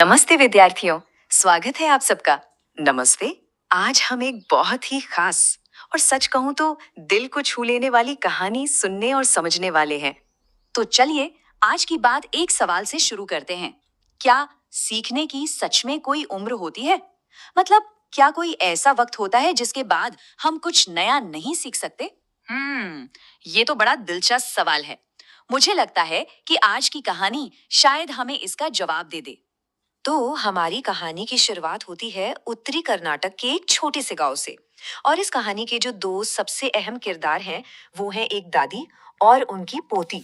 नमस्ते विद्यार्थियों, स्वागत है आप सबका। नमस्ते। आज हम एक बहुत ही खास और सच कहूं तो दिल को छू लेने वाली कहानी सुनने और समझने वाले हैं। तो चलिए आज की बात एक सवाल से शुरू करते हैं। क्या सीखने की सच में कोई उम्र होती है? मतलब क्या कोई ऐसा वक्त होता है जिसके बाद हम कुछ नया नहीं सीख सकते? ये तो बड़ा दिलचस्प सवाल है। मुझे लगता है कि आज की कहानी शायद हमें इसका जवाब दे दे। तो हमारी कहानी की शुरुआत होती है उत्तरी कर्नाटक के एक छोटे से गांव से। और इस कहानी के जो दो सबसे अहम किरदार हैं वो हैं एक दादी और उनकी पोती।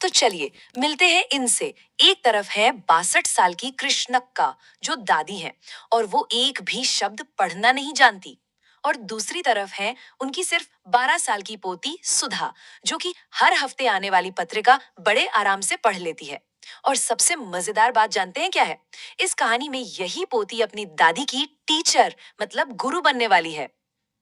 तो चलिए मिलते हैं इनसे। एक तरफ है 62 साल की कृष्णक्का जो दादी है और वो एक भी शब्द पढ़ना नहीं जानती। और दूसरी तरफ है उनकी सिर्फ 12 साल की पोती सुधा जो कि हर हफ्ते आने वाली पत्रिका बड़े आराम से पढ़ लेती है। और सबसे मजेदार बात जानते हैं क्या है? इस कहानी में यही पोती अपनी दादी की टीचर मतलब गुरु बनने वाली है।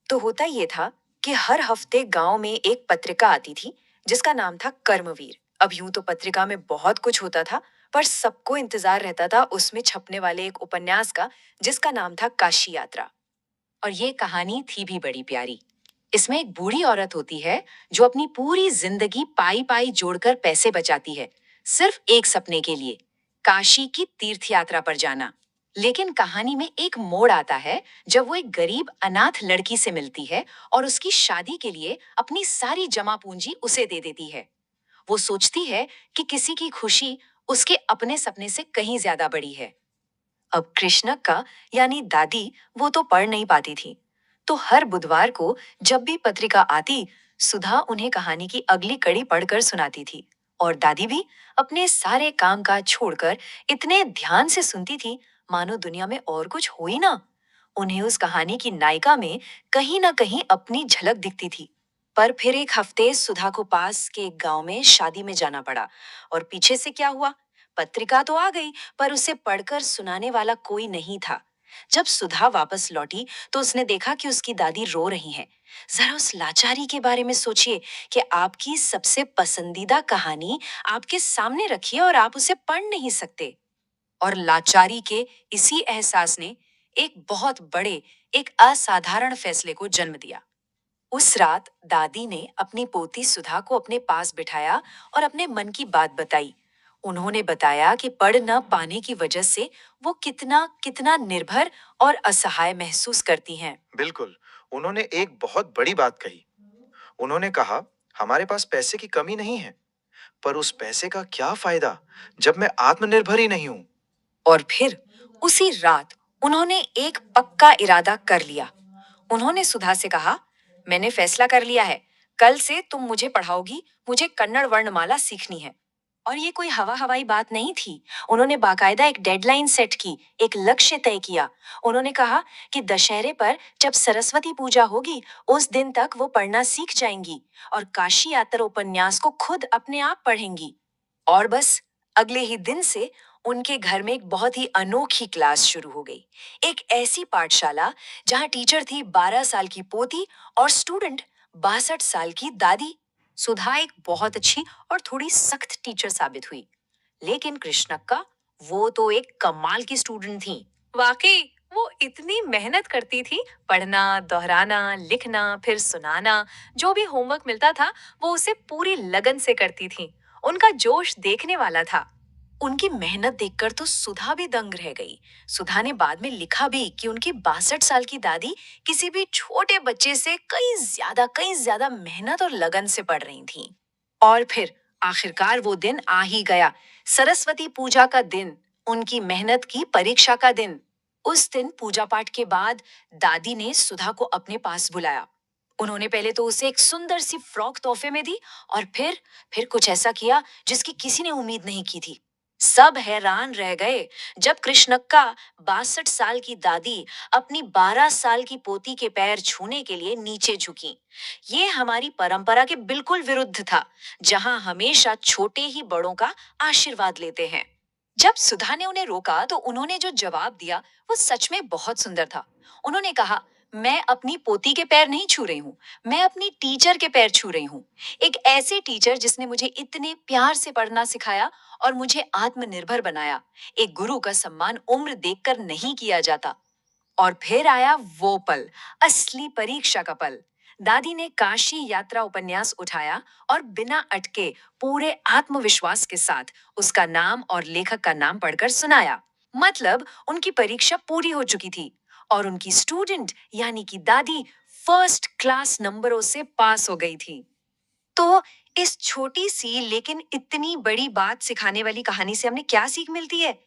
तो होता ये था कि हर हफ्ते गांव में एक पत्रिका आती थी जिसका नाम था कर्मवीर। अब यूं तो पत्रिका में बहुत कुछ होता था, पर सबको इंतजार रहता था उसमें छपने वाले एक उपन्यास का जिसका नाम था काशी यात्रा। और ये कहानी थी भी बड़ी प्यारी। इसमें एक बूढ़ी औरत होती है जो अपनी पूरी जिंदगी पाई पाई जोड़कर पैसे बचाती है, सिर्फ एक सपने के लिए, काशी की तीर्थ यात्रा पर जाना। लेकिन कहानी में एक मोड़ आता है जब वो एक गरीब अनाथ लड़की से मिलती है और उसकी शादी के लिए अपनी सारी जमा पूंजी उसे दे देती है। वो सोचती है कि किसी की खुशी उसके अपने सपने से कहीं ज्यादा बड़ी है। अब कृष्णक्का यानी दादी वो तो पढ़ नहीं पाती थी, तो हर बुधवार को जब भी पत्रिका आती सुधा उन्हें कहानी की अगली कड़ी पढ़कर सुनाती थी। और दादी भी अपने सारे काम काज छोड़कर इतने ध्यान से सुनती थी मानो दुनिया में और कुछ हो ही ना। उन्हें उस कहानी की नायिका में कहीं ना कहीं अपनी झलक दिखती थी। पर फिर एक हफ्ते सुधा को पास के एक गांव में शादी में जाना पड़ा। और पीछे से क्या हुआ? पत्रिका तो आ गई, पर उसे पढ़कर सुनाने वाला कोई नहीं था। जब सुधा वापस लौटी तो उसने देखा कि उसकी दादी रो रही हैं। जरा उस लाचारी के बारे में सोचिए कि आपकी सबसे पसंदीदा कहानी आपके सामने रखी है और आप उसे पढ़ नहीं सकते। और लाचारी के इसी एहसास ने एक बहुत बड़े, एक असाधारण फैसले को जन्म दिया। उस रात दादी ने अपनी पोती सुधा को अपने पास बिठाया और अपने मन की बात बताई। उन्होंने बताया कि पढ़ न पाने की वजह से वो कितना कितना निर्भर और असहाय महसूस करती हैं। बिल्कुल। उन्होंने एक बहुत बड़ी बात कही। उन्होंने कहा, हमारे पास पैसे की कमी नहीं है, पर उस पैसे का क्या फायदा जब मैं आत्मनिर्भर ही नहीं हूँ। और फिर उसी रात उन्होंने एक पक्का इरादा कर लिया। उन्होंने सुधा से कहा, मैंने फैसला कर लिया है, कल से तुम मुझे पढ़ाओगी, मुझे कन्नड़ वर्णमाला सीखनी है। और ये कोई हवा हवाई बात नहीं थी। उन्होंने बाकायदा एक डेडलाइन सेट की, एक लक्ष्य तय किया। उन्होंने कहा कि दशहरे पर जब सरस्वती पूजा होगी उस दिन तक वो पढ़ना सीख जाएंगी और काशी यात्रा उपन्यास को खुद अपने आप पढ़ेंगी। और बस अगले ही दिन से उनके घर में एक बहुत ही अनोखी क्लास शुरू हो गई। एक ऐसी पाठशाला जहां टीचर थी 12 साल की पोती और स्टूडेंट 62 साल की दादी। सुधा एक बहुत अच्छी और थोड़ी सख्त टीचर साबित हुई, लेकिन कृष्णक्का वो तो एक कमाल की स्टूडेंट थी। वाकई वो इतनी मेहनत करती थी, पढ़ना, दोहराना, लिखना, फिर सुनाना, जो भी होमवर्क मिलता था वो उसे पूरी लगन से करती थी। उनका जोश देखने वाला था। उनकी मेहनत देखकर तो सुधा भी दंग रह गई। सुधा ने बाद में लिखा भी कि उनकी 62 साल की दादी किसी भी छोटे बच्चे से कई ज्यादा मेहनत और लगन से पढ़ रही थी। और फिर आखिरकार वो दिन आ ही गया, सरस्वती पूजा का दिन, उनकी मेहनत की परीक्षा का दिन। उस दिन पूजा पाठ के बाद दादी ने सुधा को अपने पास बुलाया। उन्होंने पहले तो उसे एक सुंदर सी फ्रॉक तोहफे में दी और फिर कुछ ऐसा किया जिसकी किसी ने उम्मीद नहीं की थी। सब हैरान रह गए जब कृष्णक्का 62 साल की दादी अपनी 12 साल की पोती के पैर छूने के लिए नीचे झुकी। ये हमारी परंपरा के बिल्कुल विरुद्ध था, जहां हमेशा छोटे ही बड़ों का आशीर्वाद लेते हैं। जब सुधा ने उन्हें रोका तो उन्होंने जो जवाब दिया वो सच में बहुत सुंदर था। उन्होंने कहा, मैं अपनी पोती के पैर नहीं छू रही हूँ, मैं अपनी टीचर के पैर छू रही हूँ। एक ऐसे टीचर जिसने मुझे इतने प्यार से पढ़ना सिखाया और मुझे आत्मनिर्भर बनाया। एक गुरु का सम्मान उम्र देखकर नहीं किया जाता। और फिर आया वो पल, असली परीक्षा का पल। दादी ने काशी यात्रा उपन्यास उठाया और बिना अटके पूरे आत्मविश्वास के साथ उसका नाम और लेखक का नाम पढ़कर सुनाया। मतलब उनकी परीक्षा पूरी हो चुकी थी और उनकी स्टूडेंट यानी कि दादी फर्स्ट क्लास नंबरों से पास हो गई थी। तो इस छोटी सी लेकिन इतनी बड़ी बात सिखाने वाली कहानी से हमें क्या सीख मिलती है?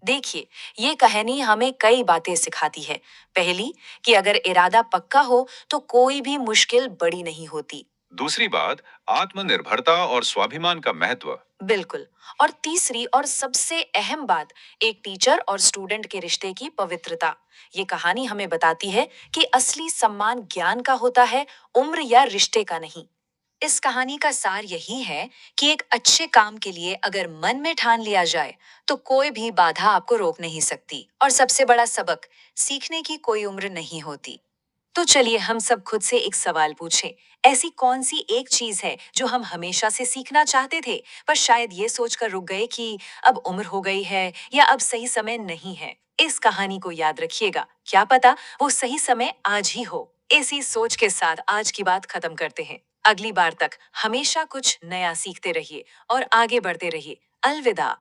देखिए, ये कहानी हमें कई बातें सिखाती है। पहली, कि अगर इरादा पक्का हो तो कोई भी मुश्किल बड़ी नहीं होती। दूसरी बात, आत्मनिर्भरता और स्वाभिमान का महत्व। बिल्कुल। और तीसरी और सबसे अहम बात, एक टीचर और स्टूडेंट के रिश्ते की पवित्रता। ये कहानी हमें बताती है कि असली सम्मान ज्ञान का होता है, उम्र या रिश्ते का नहीं। इस कहानी का सार यही है कि एक अच्छे काम के लिए अगर मन में ठान लिया जाए तो कोई भी बाधा आपको रोक नहीं सकती। और सबसे बड़ा सबक, सीखने की कोई उम्र नहीं होती। तो चलिए हम सब खुद से एक सवाल पूछें। ऐसी कौन सी एक चीज है जो हम हमेशा से सीखना चाहते थे पर शायद ये सोचकर रुक गए कि अब उम्र हो गई है या अब सही समय नहीं है? इस कहानी को याद रखिएगा, क्या पता वो सही समय आज ही हो। इसी सोच के साथ आज की बात खत्म करते हैं। अगली बार तक हमेशा कुछ नया सीखते रहिए और आगे बढ़ते रहिए। अलविदा।